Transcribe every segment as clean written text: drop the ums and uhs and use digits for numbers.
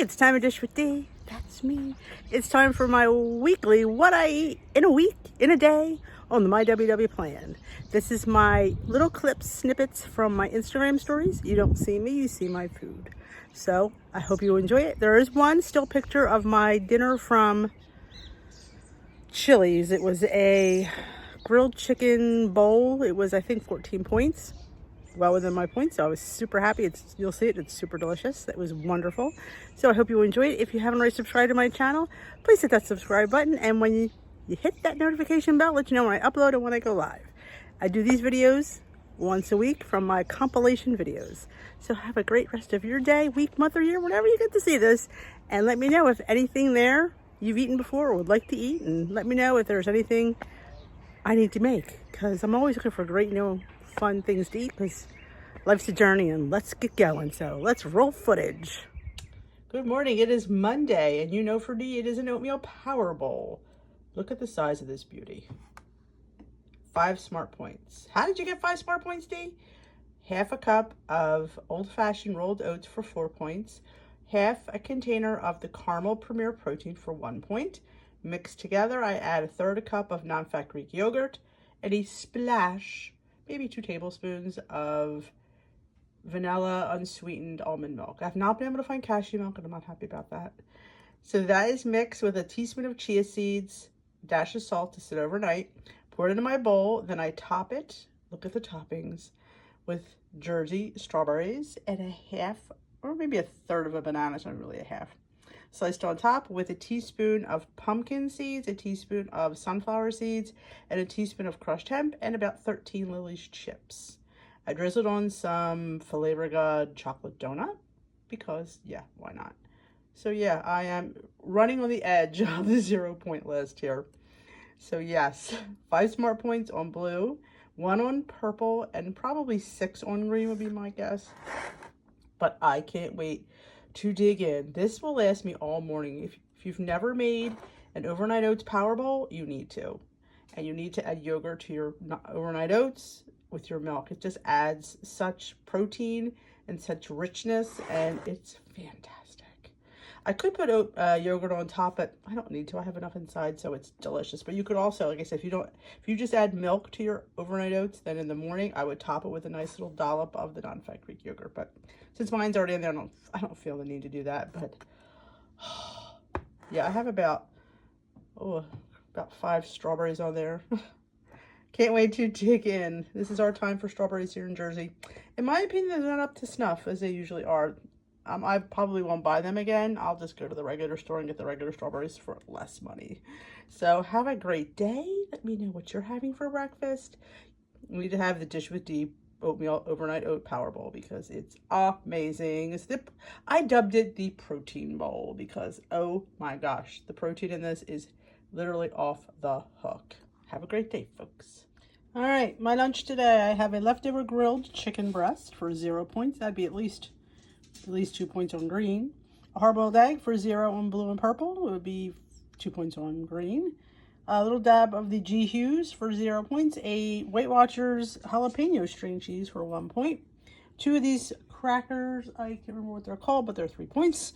it's time to dish with D. That's me. It's time for my weekly what I eat in a week, in a day, on the My WW plan. This is my little clips, snippets from my Instagram stories. You don't see me, you see my food. So I hope you enjoy it. There is one still picture of my dinner from Chili's. It was a grilled chicken bowl. It was, I think, 14 points. Well within my points, so I was super happy. You'll see it, it's super delicious. That was wonderful. So I hope you enjoyed it. If you haven't already subscribed to my channel, please hit that subscribe button, and when you hit that notification bell, let you know when I upload and when I go live. I do these videos once a week from my compilation videos. So have a great rest of your day, week, month, or year, whenever you get to see this, and let me know if anything there you've eaten before or would like to eat, and let me know if there's anything I need to make, because I'm always looking for great, fun things to eat, because life's a journey, and let's get going. So let's roll footage. Good morning. It is Monday, and for D, it is an oatmeal Powerball. Look at the size of this beauty. 5 smart points. How did you get 5 smart points, D? Half a cup of old-fashioned rolled oats for 4 points. Half a container of the caramel premier protein for 1 point. Mixed together, I add 1/3 cup of non-fat Greek yogurt and a splash, maybe 2 tablespoons of vanilla unsweetened almond milk. I've not been able to find cashew milk, and I'm not happy about that. So that is mixed with a teaspoon of chia seeds, dash of salt to sit overnight. Pour it into my bowl, then I top it, look at the toppings, with Jersey strawberries and a half, or maybe 1/3 of a banana, it's not really a half, sliced on top, with a teaspoon of pumpkin seeds, a teaspoon of sunflower seeds, and a teaspoon of crushed hemp, and about 13 Lily's chips. I drizzled on some Filet Brigade chocolate donut because, yeah, why not? So yeah, I am running on the edge of the 0-point list here. So yes, 5 smart points on blue, 1 on purple, and probably 6 on green would be my guess. But I can't wait to dig in. This will last me all morning. If you've never made an overnight oats Powerball, you need to. And you need to add yogurt to your overnight oats with your milk. It just adds such protein and such richness, and it's fantastic. I could put yogurt on top, but I don't need to. I have enough inside, so it's delicious. But you could also, like I said, if you just add milk to your overnight oats, then in the morning I would top it with a nice little dollop of the non-fat Greek yogurt. But since mine's already in there, I don't feel the need to do that. But yeah, I have about 5 strawberries on there. Can't wait to dig in. This is our time for strawberries here in Jersey. In my opinion, they're not up to snuff as they usually are. I probably won't buy them again. I'll just go to the regular store and get the regular strawberries for less money. So have a great day. Let me know what you're having for breakfast. We need to have the Dish with D oatmeal overnight oat Powerball because it's amazing. I dubbed it the protein bowl because, oh my gosh, the protein in this is literally off the hook. Have a great day, folks. All right, my lunch today, I have a leftover grilled chicken breast for 0 points. That'd be at least 2 points on green. A hard-boiled egg for 0 on blue and purple. It would be 2 points on green. A little dab of the G Hughes for 0 points. A Weight Watchers jalapeno string cheese for 1 point. 2 of these crackers, I can't remember what they're called, but they're 3 points.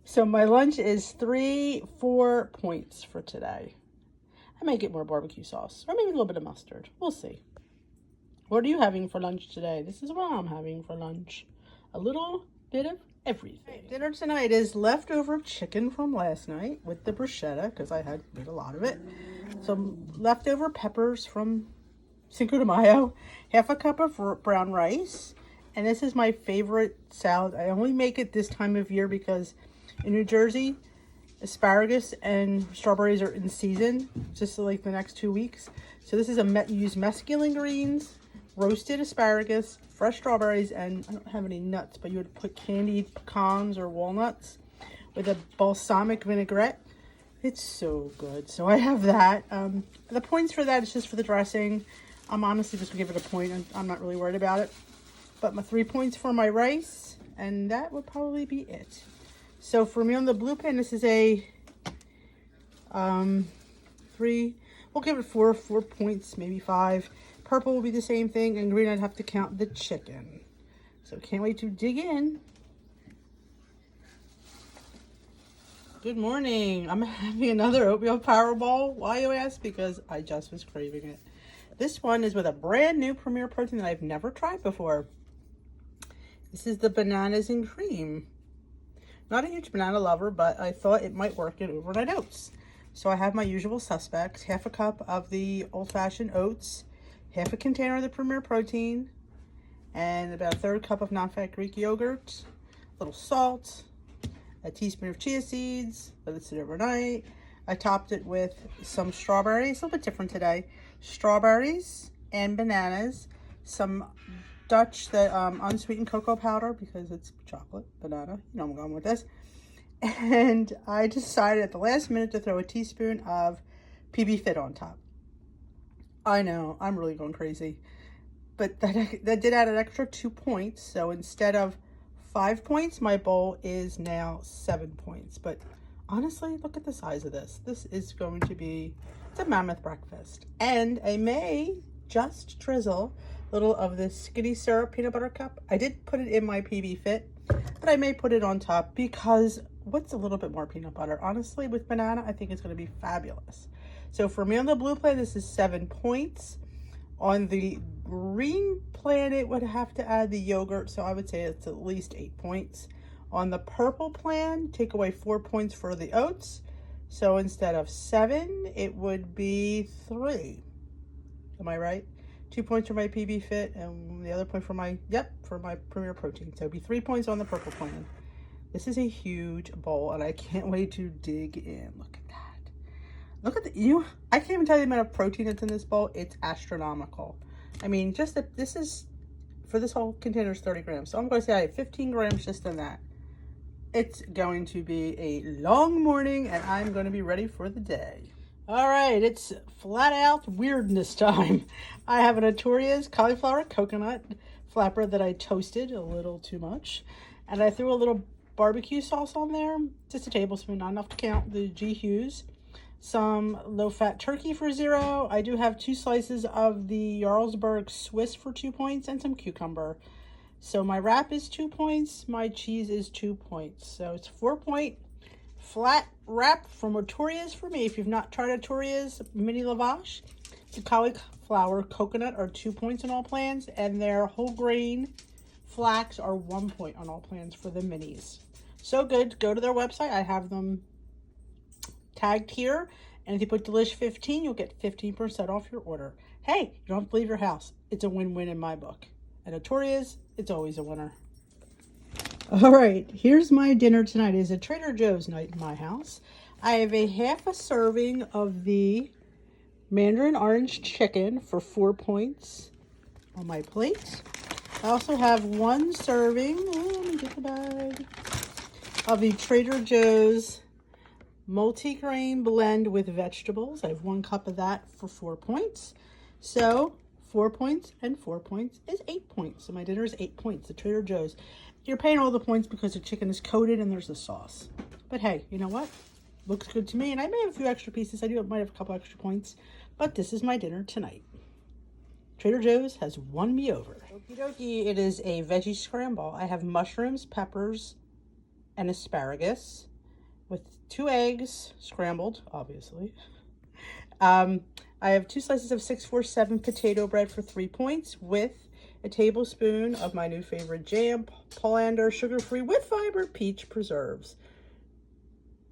So my lunch is 4 points for today. I might get more barbecue sauce, or maybe a little bit of mustard. We'll see. What are you having for lunch today? This is what I'm having for lunch. A little bit of everything. Dinner tonight is leftover chicken from last night with the bruschetta, because I had made a lot of it. Some leftover peppers from Cinco de Mayo. Half a cup of brown rice. And this is my favorite salad. I only make it this time of year because in New Jersey, asparagus and strawberries are in season, just like the next 2 weeks. So this is you use mesclun greens, roasted asparagus, fresh strawberries, and I don't have any nuts, but you would put candied pecans or walnuts with a balsamic vinaigrette. It's so good. So I have that. The points for that is just for the dressing. I'm honestly just gonna give it a point. I'm not really worried about it. But my 3 points for my rice, and that would probably be it. So for me on the blue pen, this is a 3, we'll give it 4 points, maybe 5. Purple will be the same thing, and green I'd have to count the chicken. So can't wait to dig in. Good morning. I'm having another oatmeal Powerball. Why, you ask? Because I just was craving it. This one is with a brand new Premier Protein that I've never tried before. This is the bananas and cream. Not a huge banana lover, but I thought it might work in overnight oats. So I have my usual suspects. Half a cup of the old-fashioned oats, half a container of the Premier Protein, and about a third cup of non-fat Greek yogurt, a little salt, a teaspoon of chia seeds, let it sit overnight. I topped it with some strawberries, a little bit different today. Strawberries and bananas, some Dutch unsweetened cocoa powder because it's chocolate, banana, you know I'm going with this. And I decided at the last minute to throw a teaspoon of PB Fit on top. I know, I'm really going crazy. But that did add an extra 2 points, so instead of 5 points, my bowl is now 7 points. But honestly, look at the size of this. This is going to be, it's a mammoth breakfast. And I may just drizzle a little of this skinny syrup peanut butter cup. I did put it in my PB Fit, but I may put it on top because what's a little bit more peanut butter? Honestly, with banana, I think it's going to be fabulous. So for me on the blue plan, this is 7 points. On the green plan, it would have to add the yogurt, so I would say it's at least 8 points. On the purple plan, take away 4 points for the oats. So instead of 7, it would be 3. Am I right? 2 points for my PB Fit and the other point for my, for my Premier Protein. So it'd be 3 points on the purple plan. This is a huge bowl, and I can't wait to dig in. Look at that. Look at the, I can't even tell you the amount of protein that's in this bowl. It's astronomical. I mean, just that this is, for this whole container is 30 grams. So I'm going to say I have 15 grams just in that. It's going to be a long morning, and I'm going to be ready for the day. All right, it's flat out weirdness time. I have an Notorious cauliflower coconut flatbread that I toasted a little too much. And I threw a little barbecue sauce on there, just a tablespoon, not enough to count, the G. Hughes. Some low-fat turkey for 0. I do have 2 slices of the Jarlsberg Swiss for 2 points and some cucumber. So my wrap is 2 points. My cheese is 2 points. So it's 4-point flat wrap from Notorious for me. If you've not tried Notorious mini lavash, the cauliflower coconut are 2 points on all plans, and their whole grain flax are 1 point on all plans for the minis. So good. Go to their website. I have them tagged here, and if you put Delish15, you'll get 15% off your order. Hey, you don't have to leave your house. It's a win-win in my book. And Notorious, it's always a winner. All right, here's my dinner tonight. It is a Trader Joe's night in my house. I have a half a serving of the Mandarin orange chicken for 4 points on my plate. I also have 1 serving, let me get the bag, of the Trader Joe's multi-grain blend with vegetables. I have 1 cup of that for 4 points. So 4 points and 4 points is 8 points. So my dinner is 8 points at Trader Joe's. You're paying all the points because the chicken is coated and there's the sauce. But hey, you know what? Looks good to me. And I may have a few extra pieces. I might have a couple extra points. But this is my dinner tonight. Trader Joe's has won me over. Okie dokie, it is a veggie scramble. I have mushrooms, peppers, and asparagus with 2 eggs, scrambled, obviously. I have 2 slices of 647 potato bread for 3 points with a tablespoon of my new favorite jam, Polander, sugar-free with fiber, peach preserves.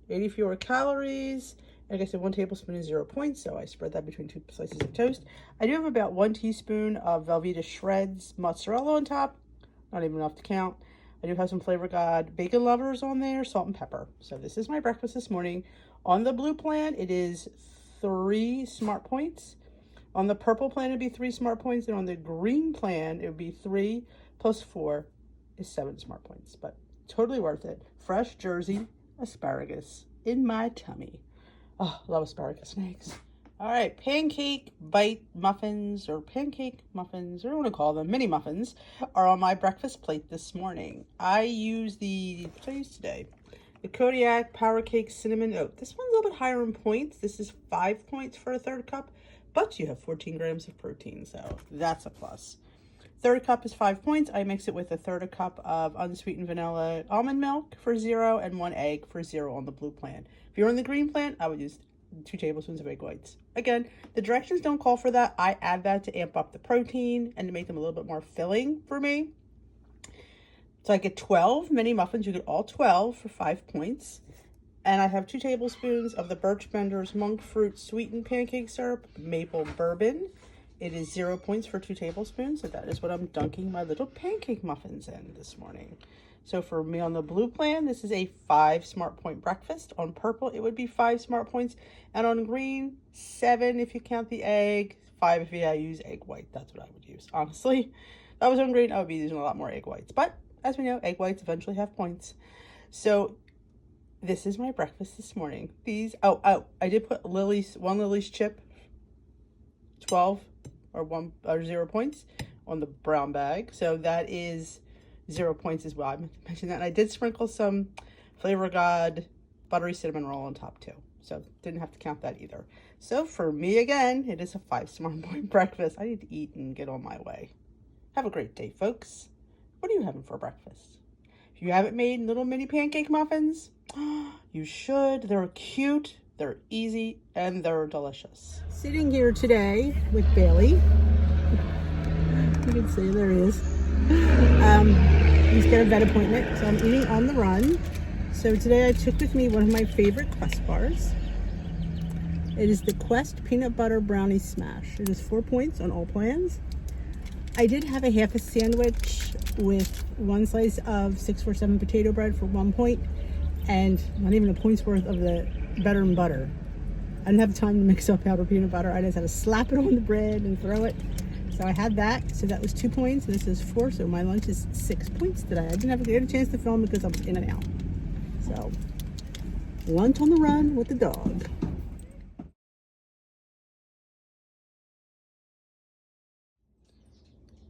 80 fewer calories. Like I said, 1 tablespoon is 0 points, so I spread that between 2 slices of toast. I do have about 1 teaspoon of Velveeta Shreds mozzarella on top. Not even enough to count. I do have some Flavor God bacon lovers on there, salt and pepper. So this is my breakfast this morning. On the blue plan, it is 3 smart points. On the purple plan, it'd be 3 smart points. And on the green plan, it would be 3 plus 4 is 7 smart points. But totally worth it. Fresh Jersey asparagus in my tummy. Oh, love asparagus and eggs. All right, pancake bite muffins or pancake muffins, or what do you want to call them, mini muffins, are on my breakfast plate this morning. I use what I use today? The Kodiak Power Cake Cinnamon Oat. This one's a little bit higher in points. This is 5 points for a third cup, but you have 14 grams of protein, so that's a plus. Third cup is 5 points. I mix it with a third a cup of unsweetened vanilla almond milk for 0 and 1 egg for 0 on the blue plan. If you're on the green plan, I would use 2 tablespoons of egg whites. Again, the directions don't call for that. I add that to amp up the protein and to make them a little bit more filling for me. So I get 12 mini muffins. You get all 12 for 5 points. And I have 2 tablespoons of the Birch Benders monk fruit sweetened pancake syrup, maple bourbon. It is 0 points for 2 tablespoons. So that is what I'm dunking my little pancake muffins in this morning. So for me on the blue plan, this is a 5 smart point breakfast. On purple, it would be 5 smart points. And on green, 7 if you count the egg, 5 if you use egg white. That's what I would use. Honestly, if I was on green, I would be using a lot more egg whites. But as we know, egg whites eventually have points. So this is my breakfast this morning. These, I did put one Lily's chip, 12 or 0 points on the brown bag. So that is 0 points as well. I meant to mention that. And I did sprinkle some Flavor of God buttery cinnamon roll on top too. So didn't have to count that either. So for me, again, it is a 5 smart point breakfast. I need to eat and get on my way. Have a great day, folks. What are you having for breakfast? If you haven't made little mini pancake muffins, you should. They're cute, they're easy, and they're delicious. Sitting here today with Bailey. You can see there he is. He's got a vet appointment, so I'm eating on the run. So today I took with me one of my favorite Quest bars. It is the Quest Peanut Butter Brownie Smash. It is 4 points on all plans. I did have a half a sandwich with 1 slice of 647 potato bread for 1 point, and not even a point's worth of the better and butter. I didn't have time to mix up powdered peanut butter. I just had to slap it on the bread and throw it. So I had that. So that was 2 points. This is 4. So my lunch is 6 points today. I didn't get a chance to film because I was in and out. So lunch on the run with the dog.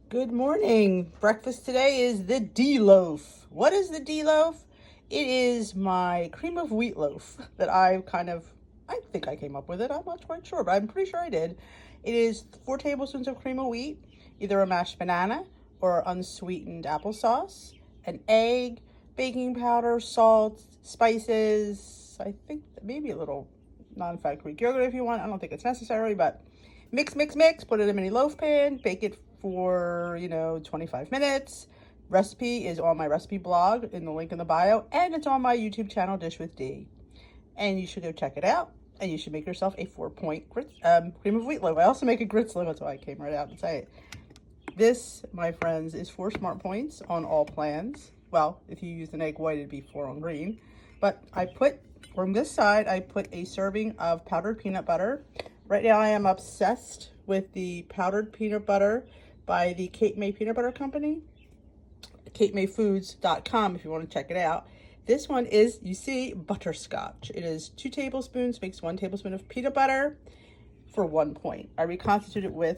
Good morning. Breakfast today is the D-loaf. What is the D-loaf? It is my cream of wheat loaf that I think I came up with it. I'm not quite sure, but I'm pretty sure I did. It is 4 tablespoons of cream of wheat, either a mashed banana or unsweetened applesauce, an egg, baking powder, salt, spices, I think maybe a little non-fat Greek yogurt if you want. I don't think it's necessary, but mix, put it in a mini loaf pan, bake it for, 25 minutes. Recipe is on my recipe blog in the link in the bio, and it's on my YouTube channel, Dish with D. And you should go check it out, and you should make yourself a 4-point cream of wheat loaf. I also make a grits loaf, that's why I came right out and say it. This, my friends, is 4 smart points on all plans. Well, if you use an egg white, it'd be 4 on green. But I put, from this side, I put a serving of powdered peanut butter. Right now I am obsessed with the powdered peanut butter by the Cape May Peanut Butter Company. CapeMayFoods.com if you want to check it out. This one is, you see, butterscotch. It is 2 tablespoons, makes 1 tablespoon of peanut butter for 1 point. I reconstitute it with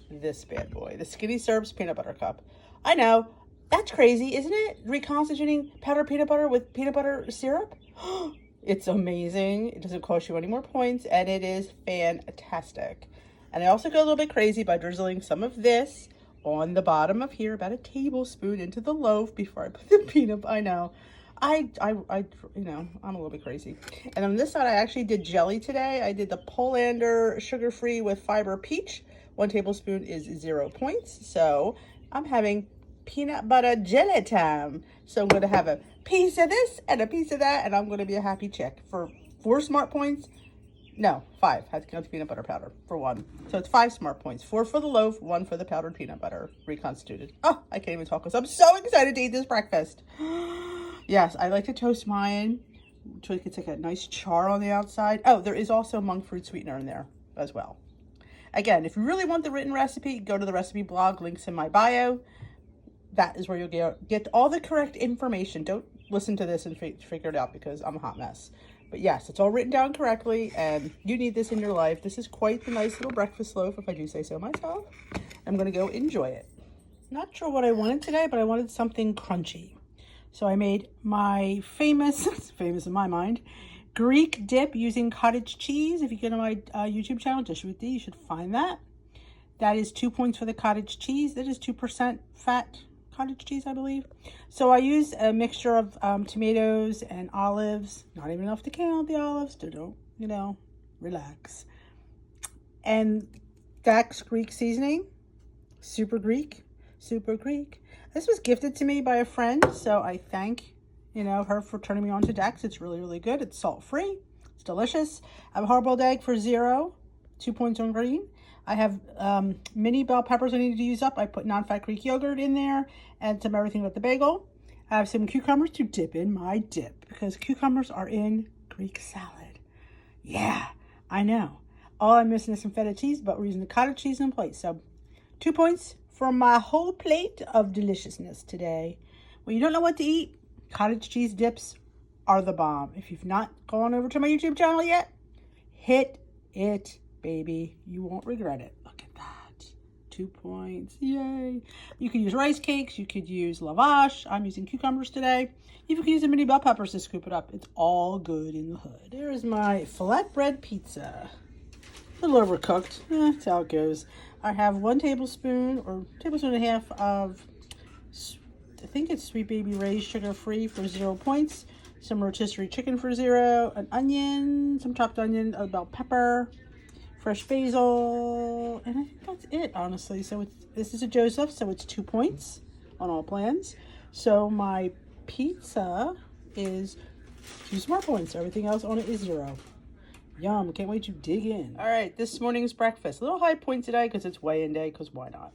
this bad boy, the Skinny Syrups Peanut Butter Cup. I know, that's crazy, isn't it? Reconstituting powdered peanut butter with peanut butter syrup? It's amazing. It doesn't cost you any more points, and it is fantastic. And I also go a little bit crazy by drizzling some of this on the bottom of here, about a tablespoon into the loaf before I put the peanut. I know, I'm a little bit crazy. And on this side, I actually did jelly today. I did the Polander sugar-free with fiber peach. 1 tablespoon is 0 points. So I'm having peanut butter jelly time. So I'm going to have a piece of this and a piece of that, and I'm going to be a happy chick for 4 smart points. No, 5. I have to count the peanut butter powder for 1. So it's 5 smart points. 4 for the loaf, 1 for the powdered peanut butter, reconstituted. Oh, I can't even talk because I'm so excited to eat this breakfast. Yes, I like to toast mine so it gets like a nice char on the outside. Oh, there is also monk fruit sweetener in there as well. Again, if you really want the written recipe, go to the recipe blog, links in my bio. That is where you'll get all the correct information. Don't listen to this and figure it out because I'm a hot mess. But yes, it's all written down correctly, and you need this in your life. This is quite the nice little breakfast loaf, if I do say so myself. I'm going to go enjoy it. Not sure what I wanted today, but I wanted something crunchy. So I made my famous in my mind, Greek dip using cottage cheese. If you go to my YouTube channel, Dish with D, you should find that. That is 2 points for the cottage cheese. That is 2% fat cottage cheese, I believe. So I used a mixture of tomatoes and olives. Not even enough to count the olives. Don't, you know, relax. And Dax Greek seasoning. Super Greek. Super Greek. This was gifted to me by a friend, so I thank, you know, her for turning me on to Dax. It's really, really good. It's salt-free. It's delicious. I have a hard-boiled egg for 0. 2 points on green. I have mini bell peppers I needed to use up. I put non-fat Greek yogurt in there and some everything but the bagel. I have some cucumbers to dip in my dip because cucumbers are in Greek salad. Yeah, I know. All I'm missing is some feta cheese, but we're using the cottage cheese in place. So 2 points for my whole plate of deliciousness today. When you don't know what to eat, cottage cheese dips are the bomb. If you've not gone over to my YouTube channel yet, hit it, baby. You won't regret it. Look at that. 2 points. Yay. You could use rice cakes. You could use lavash. I'm using cucumbers today. You can use the mini bell peppers to scoop it up. It's all good in the hood. There is my flatbread pizza. A little overcooked. That's how it goes. I have 1 tablespoon or tablespoon and a half of, I think it's Sweet Baby Ray's sugar-free for 0 points. Some rotisserie chicken for 0. An onion, some chopped onion, a bell pepper, fresh basil, and I think that's it, honestly. So this is a Joseph, so it's 2 points on all plans. So my pizza is 2 smart points. Everything else on it is 0. Yum, can't wait to dig in. All right, this morning's breakfast. A little high point today because it's weigh-in day, because why not?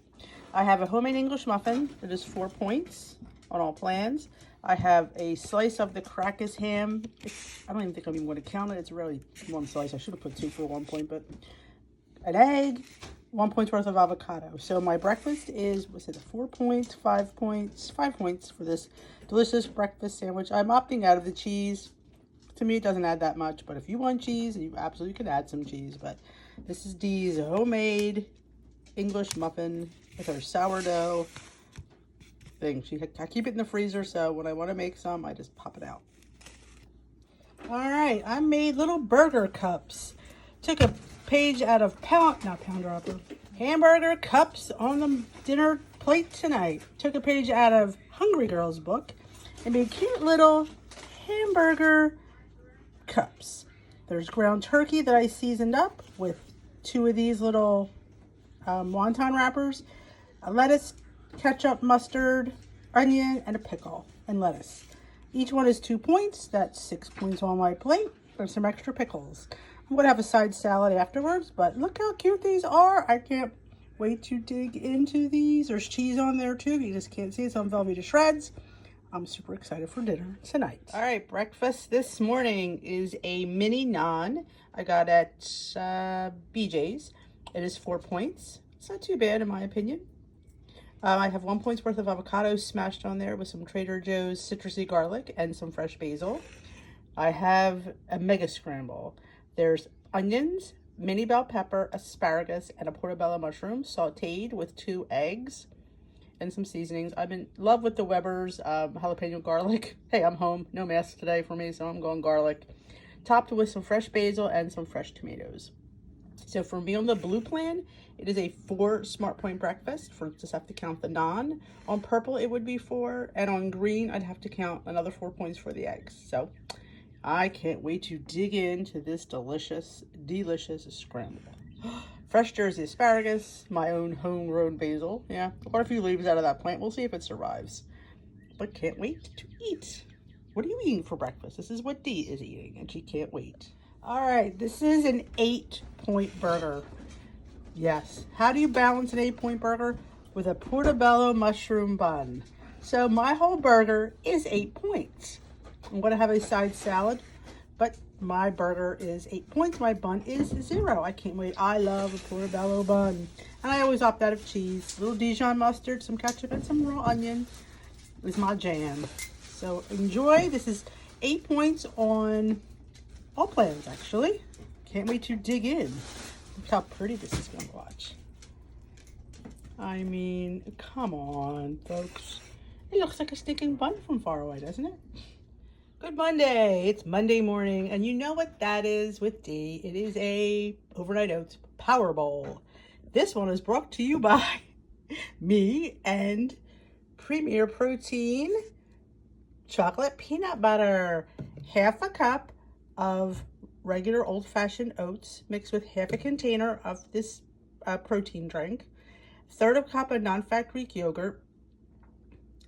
I have a homemade English muffin that is 4 points on all plans. I have a slice of the Crackers ham. I don't even think I'm even going to count it. It's really 1 slice. I should have put 2 for 1 point, but an egg, 1 point worth of avocado. So my breakfast is, what's it, 4 points, 5 points, 5 points for this delicious breakfast sandwich. I'm opting out of the cheese. To me, it doesn't add that much, but if you want cheese, you absolutely could add some cheese. But this is Dee's homemade English muffin with her sourdough thing. I keep it in the freezer, so when I want to make some, I just pop it out. All right, I made little burger cups. Took a page out of Hamburger Cups on the dinner plate tonight. Took a page out of Hungry Girl's book and made cute little hamburger cups. There's ground turkey that I seasoned up with 2 of these little wonton wrappers, a lettuce, ketchup, mustard, onion, and a pickle and lettuce. Each one is 2 points. That's 6 points on my plate. There's some extra pickles. I'm going to have a side salad afterwards, but look how cute these are. I can't wait to dig into these. There's cheese on there too. You just can't see it, so I'm Velveeta shreds. I'm super excited for dinner tonight. All right, breakfast this morning is a mini naan I got at BJ's. It is 4 points. It's not too bad in my opinion. I have 1 point's worth of avocado smashed on there with some Trader Joe's citrusy garlic and some fresh basil. I have a mega scramble. There's onions, mini bell pepper, asparagus, and a portobello mushroom sauteed with 2 eggs. And some seasonings. I'm in love with the Weber's jalapeno garlic. Hey, I'm home. No mess today for me, so I'm going garlic. Topped with some fresh basil and some fresh tomatoes. So for me on the blue plan, it is a 4 smart point breakfast. Just have to count the naan. On purple, it would be 4. And on green, I'd have to count another 4 points for the eggs. So I can't wait to dig into this delicious, delicious scramble. Fresh Jersey asparagus, my own homegrown basil. Yeah, quite a few leaves out of that plant. We'll see if it survives. But can't wait to eat. What are you eating for breakfast? This is what Dee is eating, and she can't wait. All right, this is an 8-point burger. Yes. How do you balance an 8-point burger? With a portobello mushroom bun. So my whole burger is 8 points. I'm going to have a side salad, but my burger is 8 points. My bun is 0. I can't wait. I love a portobello bun. And I always opt out of cheese. A little Dijon mustard, some ketchup, and some raw onion is my jam. So enjoy. This is 8 points on all plans, actually. Can't wait to dig in. Look how pretty this is going to watch. I mean, come on, folks. It looks like a stinking bun from far away, doesn't it? Good Monday. It's Monday morning, and you know what that is with Dee. It is a overnight oats Powerball. This one is brought to you by me and Premier Protein chocolate peanut butter. Half a cup of regular old-fashioned oats mixed with half a container of this protein drink, third of a cup of non-fat Greek yogurt,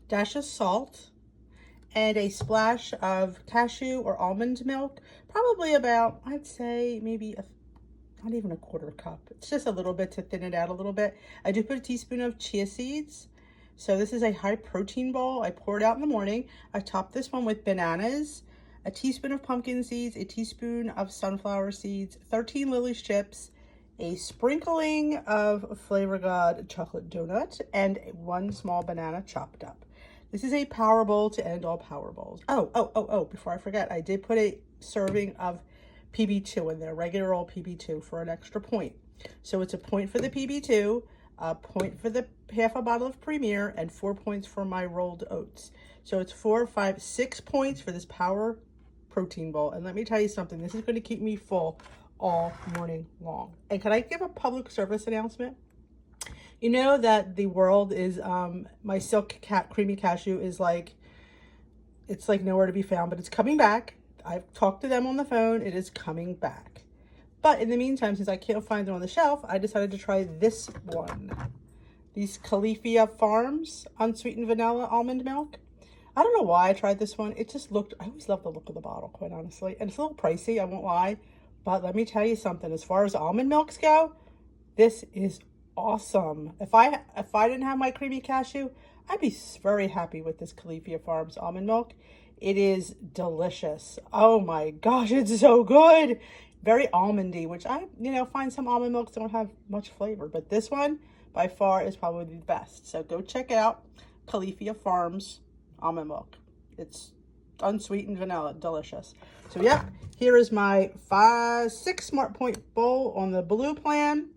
dash of salt, and a splash of cashew or almond milk, probably about, I'd say maybe not even a quarter cup. It's just a little bit to thin it out a little bit. I do put a teaspoon of chia seeds. So this is a high protein bowl. I pour it out in the morning. I top this one with bananas, a teaspoon of pumpkin seeds, a teaspoon of sunflower seeds, 13 Lily's chips, a sprinkling of Flavor God chocolate donut, and one small banana chopped up. This is a Powerball to end all Powerballs. Oh, before I forget, I did put a serving of PB2 in there, regular old PB2 for an extra point. So it's a point for the PB2, a point for the half a bottle of Premier, and 4 points for my rolled oats. So it's 4, 5, 6 points for this Power Protein Bowl. And let me tell you something, this is going to keep me full all morning long. And can I give a public service announcement? You know that the world is, my Silk Creamy Cashew is like, it's like nowhere to be found, but it's coming back. I've talked to them on the phone. It is coming back. But in the meantime, since I can't find it on the shelf, I decided to try this one. These Califia Farms unsweetened vanilla almond milk. I don't know why I tried this one. It just looked, I always love the look of the bottle, quite honestly. And it's a little pricey, I won't lie. But let me tell you something. As far as almond milks go, this is awesome. If I didn't have my creamy cashew, I'd be very happy with this Califia Farms almond milk. It is delicious. Oh my gosh, it's so good. Very almondy, which I, find some almond milks don't have much flavor, but this one by far is probably the best. So go check out Califia Farms almond milk. It's unsweetened vanilla, delicious. So yep, here is my 6 Smart Point bowl on the blue plan,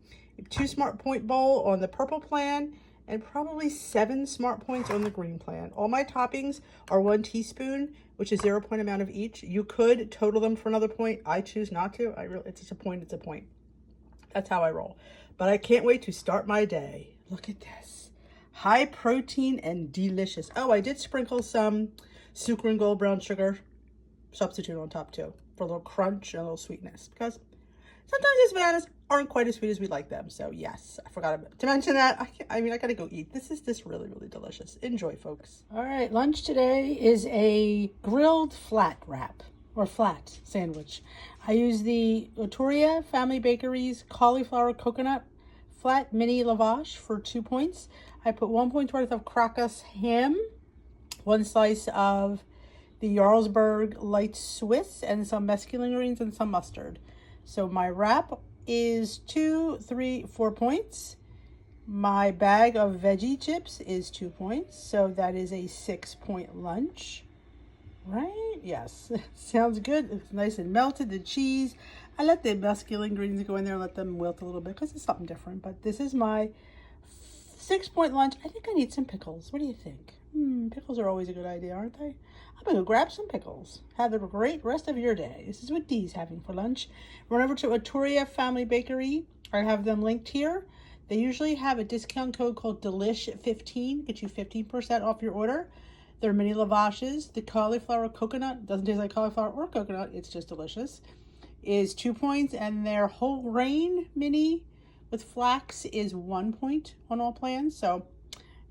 2 Smart Point bowl on the purple plan, and probably 7 Smart Points on the green plan. All my toppings are 1 teaspoon, which is 0 point amount of each. You could total them for another point. I choose not to. It's just a point, it's a point. That's how I roll. But I can't wait to start my day. Look at this. High protein and delicious. Oh, I did sprinkle some Sucre and Gold brown sugar substitute on top too, for a little crunch and a little sweetness, because sometimes these bananas aren't quite as sweet as we like them. So yes, I forgot to mention that. I gotta go eat. This is really, really delicious. Enjoy, folks. All right, lunch today is a grilled flat wrap or flat sandwich. I use the Otoria Family Bakery's cauliflower coconut flat mini lavash for 2 points. I put 1 point worth of Crocus ham, 1 slice of the Jarlsberg light Swiss, and some mesclun greens and some mustard. So my wrap is 2, 3, 4 points. My bag of veggie chips is 2 points. So that is a 6-point lunch. Right? Yes. Sounds good. It's nice and melted. The cheese. I let the mesclun greens go in there and let them wilt a little bit because it's something different. But this is my 6-point lunch. I think I need some pickles. What do you think? Pickles are always a good idea, aren't they? I'm going to grab some pickles. Have a great rest of your day. This is what Dee's having for lunch. Run over to Otoria Family Bakery. I have them linked here. They usually have a discount code called DELISH15. Get you 15% off your order. Their mini lavashes. The cauliflower coconut. Doesn't taste like cauliflower or coconut. It's just delicious. Is 2 points. And their whole grain mini with flax is 1 point on all plans. So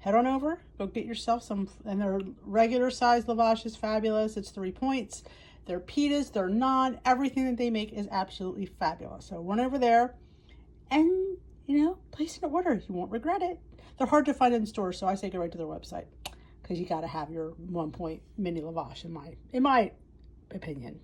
head on over, go get yourself some, and their regular size lavash is fabulous. It's 3 points. Their pitas, their naan, everything that they make is absolutely fabulous. So run over there and, place an order. You won't regret it. They're hard to find in stores, so I say go right to their website because you got to have your 1 point mini lavash in my opinion.